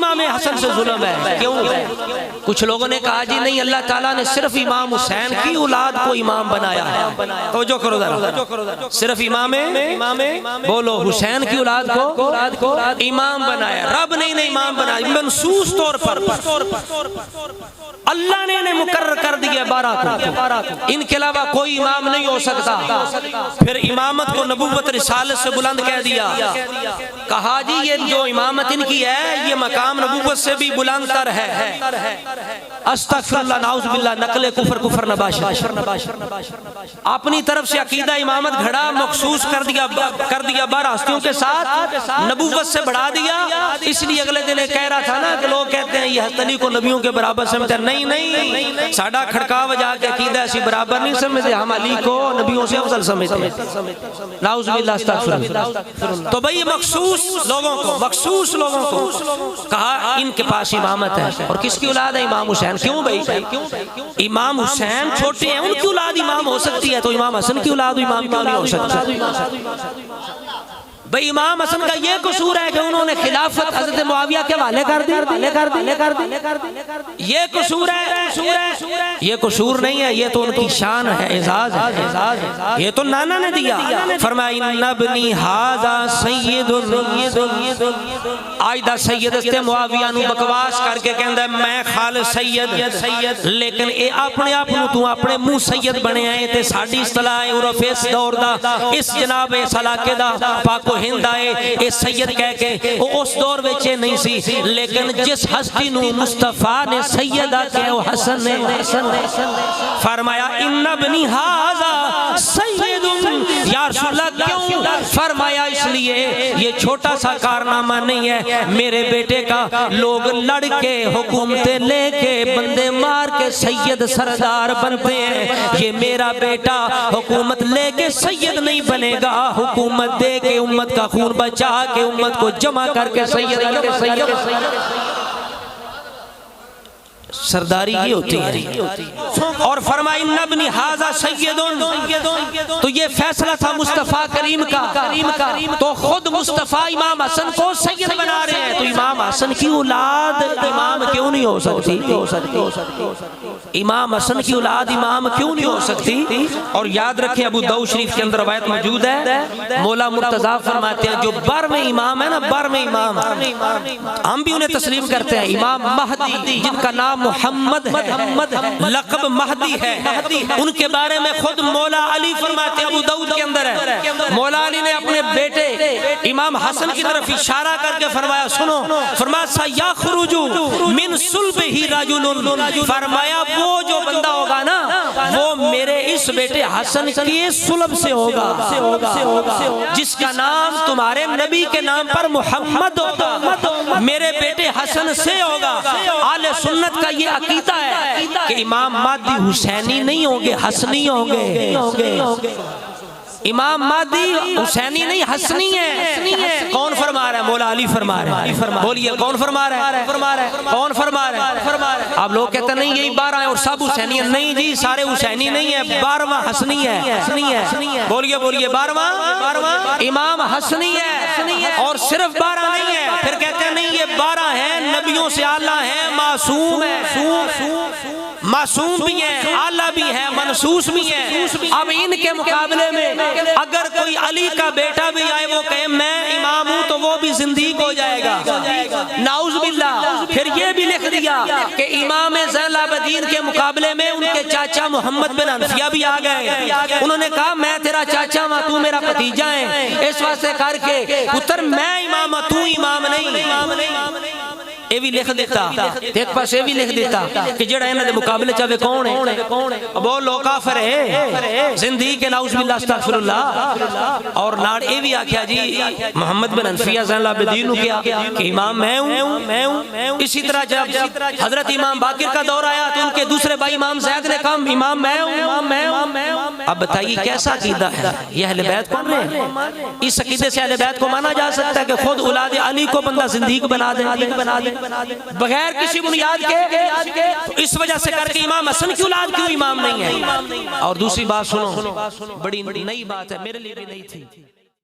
امام حسن سے ظلم ہے؟ کیوں؟ کچھ لوگوں نے کہا جی نہیں، اللہ تعالیٰ نے صرف امام حسین کی اولاد کو امام بنایا ہے۔ توجہ کرو ذرا، صرف امام بولو حسین کی اولاد کو امام بنایا، رب نے انہیں امام بنایا منصوص طور پر۔ اللہ نے انہیں مقرر کر دیا 12 کو، ان کے علاوہ کوئی امام نہیں ہو سکتا۔ پھر امامت کو نبوت رسالت سے بلند کہہ دیا، کہا جی یہ جو امامت ان کی ہے یہ مقام نبوت سے بھی بلند تر ہے۔ استغفر اللہ، نعوذ باللہ، نقل کفر نباشر، اپنی طرف سے عقیدہ امامت گھڑا، مخصوص کر دیا 12 ہستیوں کے ساتھ، نبوت سے بڑھا دیا۔ اس لیے اگلے دن کہہ رہا تھا نا کہ لوگ کہتے ہیں یہ ہستنی کو نبیوں کے برابر سمجھتے ہیں۔ نہیں، ساڑھا کھڑکا بجا کے عقیدہ ایسی برابر نہیں سمجھتے، ہم علی کو نبیوں سے افضل سمجھتے ہیں۔ نعوذ باللہ، استغفر اللہ۔ تو بھئی مخصوص لوگوں کو کہا ان کے پاس امامت ہے، اور کس کی اولاد ہے؟ امام حسین۔ کیوں بھئی؟ امام حسین چھوٹے ہیں، ان کی اولاد امام ہو سکتی ہے، تو امام حسن کی اولاد امام کیوں نہیں ہو سکتی؟ بھئی امام حسن کا یہ قصور ہے کہ انہوں نے خلافت حضرت معاویہ کے حوالے کر دی، یہ قصور ہے؟ یہ قصور نہیں ہے، یہ تو ان کی شان ہے، اعزاز ہے، یہ تو نانا نے دیا۔ فرمایا ان ابنی ھذا سید، آج دا سید استے معاویہ نو بکواس کر کے کہندا ہے میں خالص سید، لیکن اے اپنے آپ نو تو اپنے منہ سید بنے آئے تے ساڈی اصطلاح ہے عرف اس دور دا، اس جناب اس علاقے دا پاک و ہند آئے اے سید کہہ کے، وہ اس دور وچے نہیں سی، لیکن جس ہستی نو مصطفیٰ نے سیدہ کہ وہ حسن نے فرمایا ان ابنی ھذا سید، یا رسول اللہ کیوں؟ فرمایا اس لیے یہ چھوٹا سا کارنامہ نہیں ہے، میرے بیٹے کا لوگ لڑ کے حکومتیں لے کے بندے مار کے سید سردار بنتے ہیں، یہ میرا بیٹا حکومت لے کے سید نہیں بنے گا، حکومت دے کے امت کا خون بچا کے امت کو جمع کر کے سید سرداری یہ ہوتی ہے۔ اور فرمائی نبنی ھذا سید، تو یہ فیصلہ تھا مصطفیٰ کریم کا، تو خود مصطفیٰ امام حسن کو سید بنا رہے ہیں، تو امام حسن کی اولاد امام کیوں نہیں ہو سکتی؟ امام حسن کی اولاد امام کیوں نہیں ہو سکتی؟ اور یاد رکھیں ابو داؤد شریف کے اندر روایت موجود ہے، مولا مرتضیٰ فرماتے ہیں جو بر میں امام ہے نا، بر میں امام، ہم بھی انہیں تسلیم کرتے ہیں، امام مہدی جن کا نام محمد ہے، لقب مہدی ہے، ان کے بارے میں خود مولا علی فرماتے ہیں، ابو داؤد کے اندر ہے، مولا علی نے اپنے بیٹے امام حسن کی طرف اشارہ کر کے فرمایا سنو، فرمایا سَيَخْرُجُ مِنْ صُلْبِهِ رَجُلٌ، فرمایا وہ جو بندہ ہوگا نا وہ میرے اس بیٹے حسن کی صلب سے ہوگا، جس کا نام تمہارے نبی کے نام پر محمد ہوگا، میرے بیٹے حسن سے ہوگا۔ آل سنت کا یہ عقیدہ ہے کہ امام مہدی حسینی نہیں ہوں گے، حسنی ہوں گے، امام مہدی حسینی نہیں حسنی ہے۔ کون فرما رہا ہے؟ مولا علی فرما رہا ہے۔ بولیے کون فرما رہا ہے؟ کون فرما رہا ہے؟ آپ لوگ کہتے ہیں نہیں یہی 12 ہیں اور سب حسینی ہیں، نہیں جی سارے حسینی نہیں ہیں، 12واں حسنی ہے۔ بولیے 12واں امام حسنی ہے، اور صرف 12 نہیں ہے، پھر کہتے ہیں نہیں یہ 12 ہیں، نبیوں سے اعلیٰ ہیں، معصوم ہیں، معصوم بھی ہیں، اعلیٰ بھی ہیں، منصوص بھی ہیں۔ اب ان کے مقابلے میں اگر کوئی علی کا بیٹا بھی آئے وہ کہے میں امام ہوں تو وہ بھی زندیق ہو جائے گا، نعوذ باللہ۔ پھر یہ بھی لکھ دیا کہ امام زین العابدین کے مقابلے میں ان کے چاچا محمد بن حنفیہ بھی آ گئے، انہوں نے کہا میں تیرا چاچا ہوں تو میرا بھتیجا ہے، اس واسطے کر کے پتر میں امام تو امام نہیں۔ یہ بھی لکھ دیتا، ایک پاس یہ بھی لکھ دیتا کہ جڑا انہاں دے مقابلے چاہے کون ہے، بولو کافر ہے، زندگی کے نعوذ باللہ استغفر اللہ۔ اور ناڑ یہ بھی آکھیا جی محمد بن حنفیہ زین العابدین نے کیا کہ امام میں ہوں۔ اسی طرح جب حضرت امام باقر کا دور آیا تو ان کے دوسرے بھائی امام زید نے کہا امام میں ہوں۔ اب بتائیے کیسا عقیدہ ہے یہ؟ اہل بیت کون ہے؟ اس عقیدے سے اہل بیت کو مانا جا سکتا ہے کہ خود اولاد علی کو بندہ زندگی بنا دے بغیر کسی بنیاد کے؟ اس وجہ سے کر کے امام حسن کی اولاد کیوں امام نہیں ہے؟ اور دوسری بات سنو، بڑی نئی بات ہے، میرے لیے بھی نہیں تھی۔